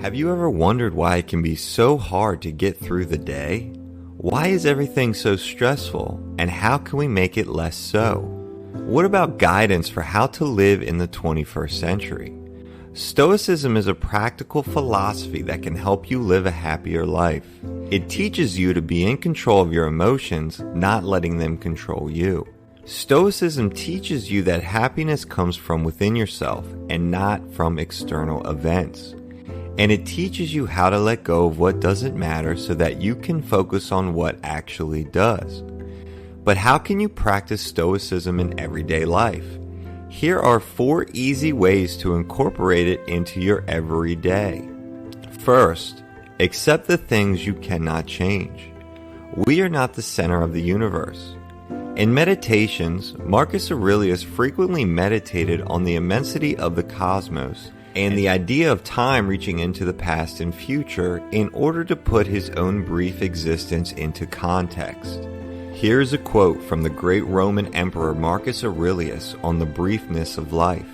Have you ever wondered why it can be so hard to get through the day? Why is everything so stressful, and how can we make it less so? What about guidance for how to live in the 21st century? Stoicism is a practical philosophy that can help you live a happier life. It teaches you to be in control of your emotions, not letting them control you. Stoicism teaches you that happiness comes from within yourself and not from external events. And it teaches you how to let go of what doesn't matter so that you can focus on what actually does. But how can you practice Stoicism in everyday life? Here are 4 easy ways to incorporate it into your everyday. First, accept the things you cannot change. We are not the center of the universe. In Meditations, Marcus Aurelius frequently meditated on the immensity of the cosmos and the idea of time reaching into the past and future in order to put his own brief existence into context. Here's a quote from the great Roman Emperor Marcus Aurelius on the briefness of life.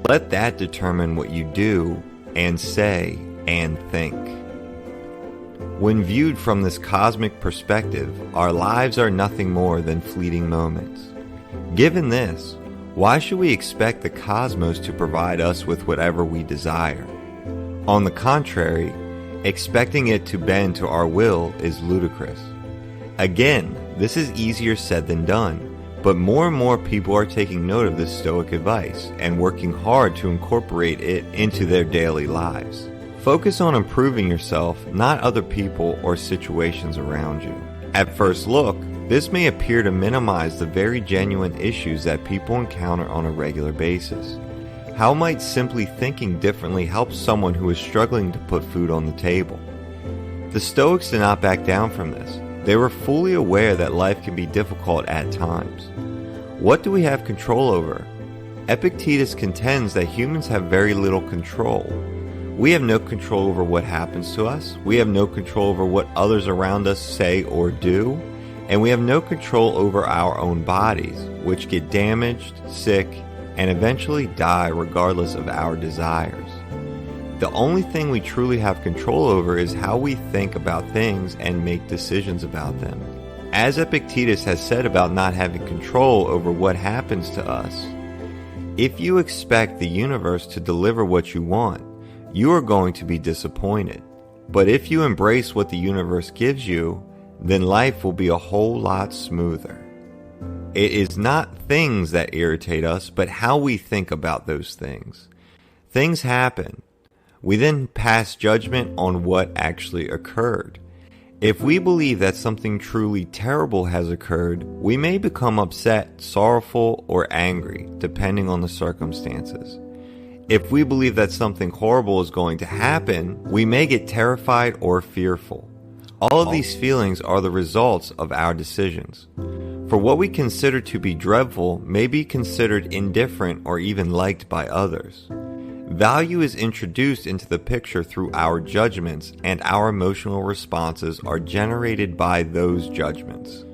Let that determine what you do and say and think. When viewed from this cosmic perspective, our lives are nothing more than fleeting moments. Given this, why should we expect the cosmos to provide us with whatever we desire? On the contrary, expecting it to bend to our will is ludicrous. Again, this is easier said than done, but more and more people are taking note of this Stoic advice and working hard to incorporate it into their daily lives. Focus on improving yourself, not other people or situations around you. At first look, this may appear to minimize the very genuine issues that people encounter on a regular basis. How might simply thinking differently help someone who is struggling to put food on the table? The Stoics did not back down from this. They were fully aware that life can be difficult at times. What do we have control over? Epictetus contends that humans have very little control. We have no control over what happens to us. We have no control over what others around us say or do. And we have no control over our own bodies, which get damaged, sick, and eventually die regardless of our desires. The only thing we truly have control over is how we think about things and make decisions about them. As Epictetus has said about not having control over what happens to us, if you expect the universe to deliver what you want, you are going to be disappointed. But if you embrace what the universe gives you, then life will be a whole lot smoother. It is not things that irritate us, but how we think about those things. Things happen. We then pass judgment on what actually occurred. If we believe that something truly terrible has occurred, we may become upset, sorrowful, or angry, depending on the circumstances. If we believe that something horrible is going to happen, we may get terrified or fearful. All of these feelings are the results of our decisions. For what we consider to be dreadful may be considered indifferent or even liked by others. Value is introduced into the picture through our judgments, and our emotional responses are generated by those judgments.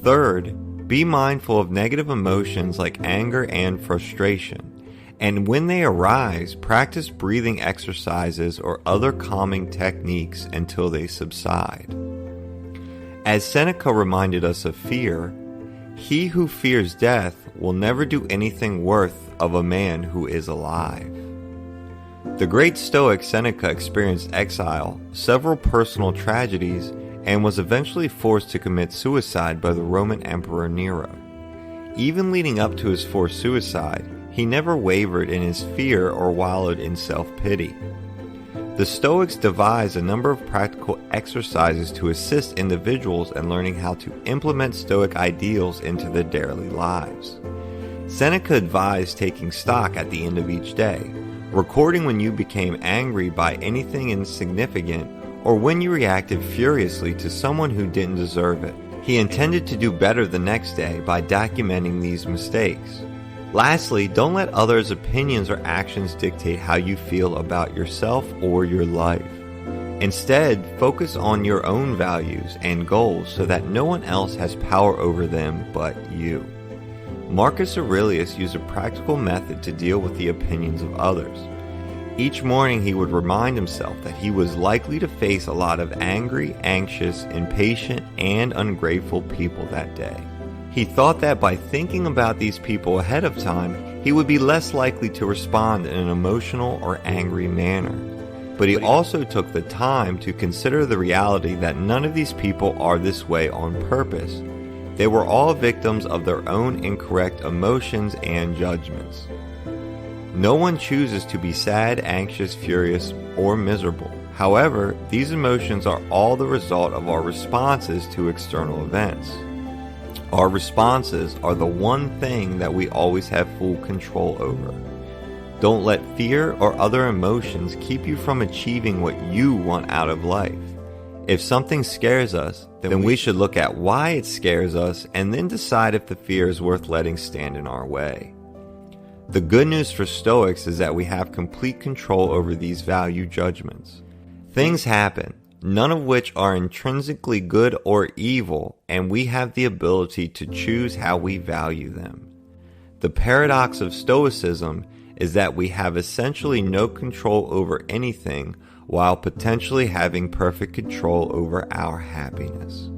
Third, be mindful of negative emotions like anger and frustration. And when they arise, practice breathing exercises or other calming techniques until they subside. As Seneca reminded us of fear, he who fears death will never do anything worth of a man who is alive. The great Stoic Seneca experienced exile, several personal tragedies, and was eventually forced to commit suicide by the Roman Emperor Nero. Even leading up to his forced suicide, he never wavered in his fear or wallowed in self-pity. The Stoics devised a number of practical exercises to assist individuals in learning how to implement Stoic ideals into their daily lives. Seneca advised taking stock at the end of each day, recording when you became angry by anything insignificant or when you reacted furiously to someone who didn't deserve it. He intended to do better the next day by documenting these mistakes. Lastly, don't let others' opinions or actions dictate how you feel about yourself or your life. Instead, focus on your own values and goals so that no one else has power over them but you. Marcus Aurelius used a practical method to deal with the opinions of others. Each morning he would remind himself that he was likely to face a lot of angry, anxious, impatient, and ungrateful people that day. He thought that by thinking about these people ahead of time, he would be less likely to respond in an emotional or angry manner. But he also took the time to consider the reality that none of these people are this way on purpose. They were all victims of their own incorrect emotions and judgments. No one chooses to be sad, anxious, furious, or miserable. However, these emotions are all the result of our responses to external events. Our responses are the one thing that we always have full control over. Don't let fear or other emotions keep you from achieving what you want out of life. If something scares us, then we should look at why it scares us and then decide if the fear is worth letting stand in our way. The good news for Stoics is that we have complete control over these value judgments. Things happen, none of which are intrinsically good or evil, and we have the ability to choose how we value them. The paradox of Stoicism is that we have essentially no control over anything while potentially having perfect control over our happiness.